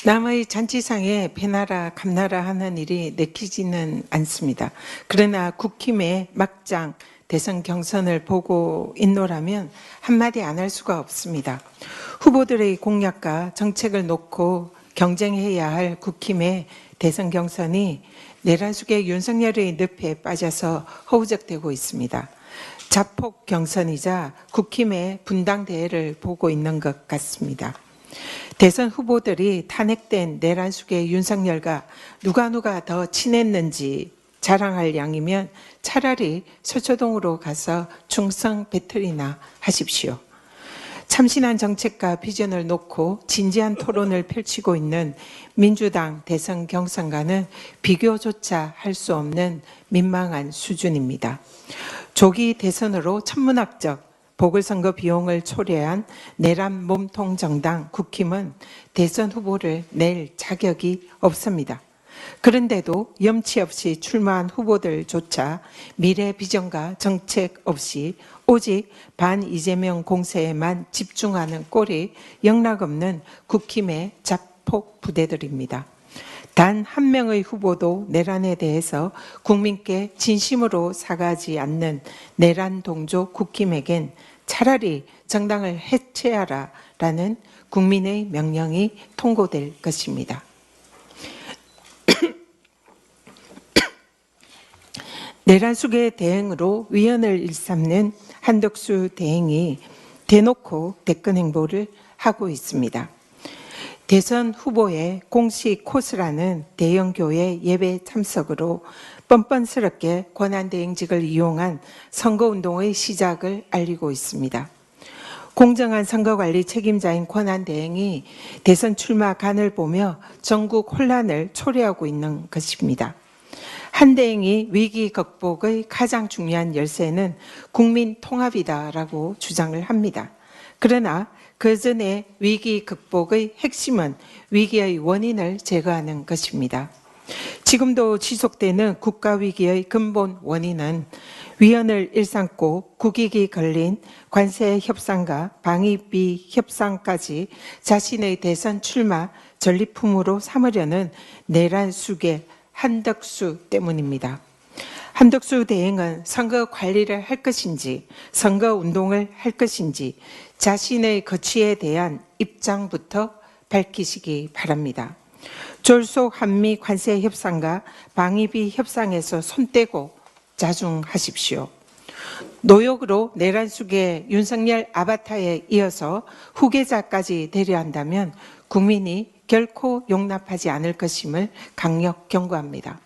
남의 잔치상에 배나라 감나라 하는 일이 내키지는 않습니다. 그러나 국힘의 막장 대선 경선을 보고 있노라면 한마디 안 할 수가 없습니다. 후보들의 공약과 정책을 놓고 경쟁해야 할 국힘의 대선 경선이 내란숙의 윤석열의 늪에 빠져서 허우적대고 있습니다. 자폭 경선이자 국힘의 분당대회를 보고 있는 것 같습니다. 대선 후보들이 탄핵된 내란숙의 윤석열과 누가 더 친했는지 자랑할 양이면 차라리 서초동으로 가서 충성 배틀이나 하십시오. 참신한 정책과 비전을 놓고 진지한 토론을 펼치고 있는 민주당 대선 경선과는 비교조차 할 수 없는 민망한 수준입니다. 조기 대선으로 천문학적 보궐선거 비용을 초래한 내란 몸통 정당 국힘은 대선 후보를 낼 자격이 없습니다. 그런데도 염치 없이 출마한 후보들조차 미래 비전과 정책 없이 오직 반 이재명 공세에만 집중하는 꼴이 영락없는 국힘의 자폭 부대들입니다. 단 한 명의 후보도 내란에 대해서 국민께 진심으로 사과하지 않는 내란 동조 국힘에겐 차라리 정당을 해체하라라는 국민의 명령이 통고될 것입니다. 내란숙의 대행으로 위헌을 일삼는 한덕수 대행이 대놓고 대권 행보를 하고 있습니다. 대선 후보의 공식 코스라는 대형 교회 예배 참석으로 뻔뻔스럽게 권한대행직을 이용한 선거운동의 시작을 알리고 있습니다. 공정한 선거관리 책임자인 권한대행이 대선 출마 간을 보며 전국 혼란을 초래하고 있는 것입니다. 한 대행이 위기 극복의 가장 중요한 열쇠는 국민 통합이다라고 주장을 합니다. 그러나 그 전에 위기 극복의 핵심은 위기의 원인을 제거하는 것입니다. 지금도 지속되는 국가위기의 근본 원인은 위헌을 일삼고 국익이 걸린 관세 협상과 방위비 협상까지 자신의 대선 출마 전리품으로 삼으려는 내란숙의 한덕수 때문입니다. 한덕수 대행은 선거 관리를 할 것인지 선거 운동을 할 것인지 자신의 거취에 대한 입장부터 밝히시기 바랍니다. 졸속 한미 관세 협상과 방위비 협상에서 손 떼고 자중하십시오. 노역으로 내란숙의 윤석열 아바타에 이어서 후계자까지 되려 한다면 국민이 결코 용납하지 않을 것임을 강력 경고합니다.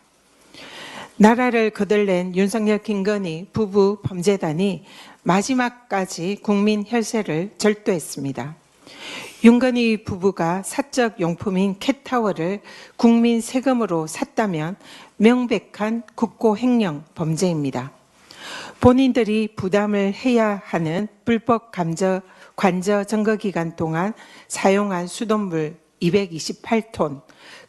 나라를 거들낸 윤석열 김건희 부부 범죄단이 마지막까지 국민 혈세를 절도했습니다. 윤건희 부부가 사적 용품인 캣타워를 국민 세금으로 샀다면 명백한 국고횡령 범죄입니다. 본인들이 부담을 해야 하는 불법 관저 점거 기간 동안 사용한 수돗물 228톤,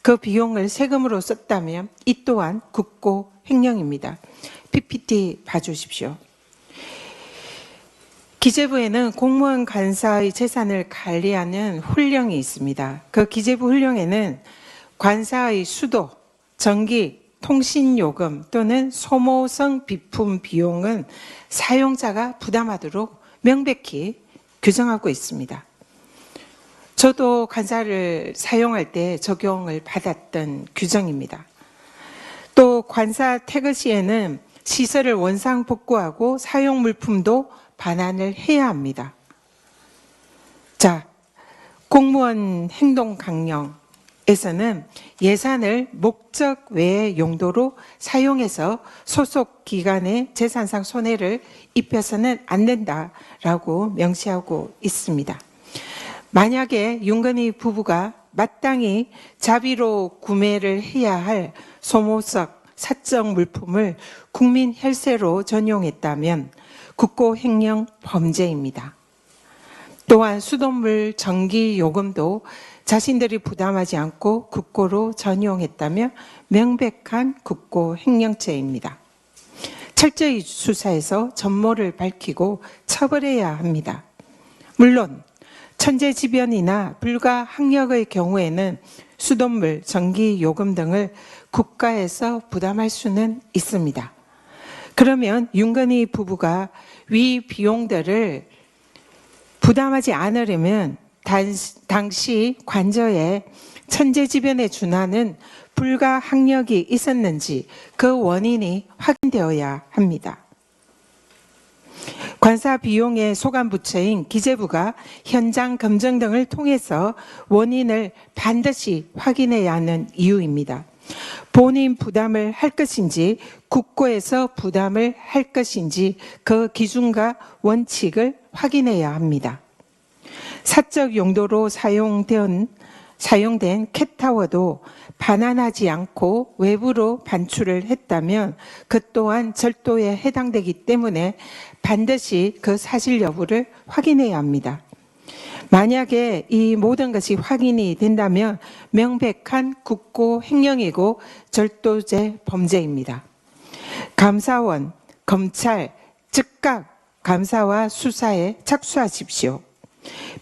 그 비용을 세금으로 썼다면 이 또한 국고횡령입니다. PPT 봐주십시오. 기재부에는 공무원 관사의 재산을 관리하는 훈령이 있습니다. 그 기재부 훈령에는 관사의 수도, 전기, 통신요금 또는 소모성 비품 비용은 사용자가 부담하도록 명백히 규정하고 있습니다. 저도 관사를 사용할 때 적용을 받았던 규정입니다. 또 관사 퇴거 시에는 시설을 원상 복구하고 사용 물품도 반환을 해야 합니다. 자, 공무원 행동 강령에서는 예산을 목적 외의 용도로 사용해서 소속 기관의 재산상 손해를 입혀서는 안 된다라고 명시하고 있습니다. 만약에 윤건희 부부가 마땅히 자비로 구매를 해야 할 소모적 사적 물품을 국민 혈세로 전용했다면 국고횡령 범죄입니다. 또한 수돗물, 전기 요금도 자신들이 부담하지 않고 국고로 전용했다면 명백한 국고횡령죄입니다. 철저히 수사해서 전모를 밝히고 처벌해야 합니다. 물론 천재지변이나 불가항력의 경우에는 수돗물, 전기, 요금 등을 국가에서 부담할 수는 있습니다. 그러면 윤건희 부부가 위 비용들을 부담하지 않으려면 당시 관저에 천재지변에 준하는 불가항력이 있었는지 그 원인이 확인되어야 합니다. 관사 비용의 소관부처인 기재부가 현장 검증 등을 통해서 원인을 반드시 확인해야 하는 이유입니다. 본인 부담을 할 것인지 국고에서 부담을 할 것인지 그 기준과 원칙을 확인해야 합니다. 사적 용도로 사용된 캣타워도 반환하지 않고 외부로 반출을 했다면 그 또한 절도에 해당되기 때문에 반드시 그 사실 여부를 확인해야 합니다. 만약에 이 모든 것이 확인이 된다면 명백한 국고 횡령이고 절도죄 범죄입니다. 감사원, 검찰 즉각 감사와 수사에 착수하십시오.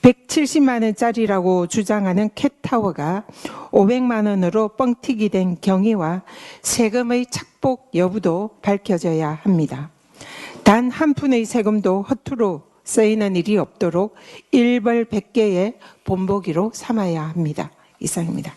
170만 원짜리라고 주장하는 캣타워가 500만 원으로 뻥튀기 된 경위와 세금의 착복 여부도 밝혀져야 합니다. 단 한 푼의 세금도 허투루 쓰이는 일이 없도록 일벌백계의 본보기로 삼아야 합니다. 이상입니다.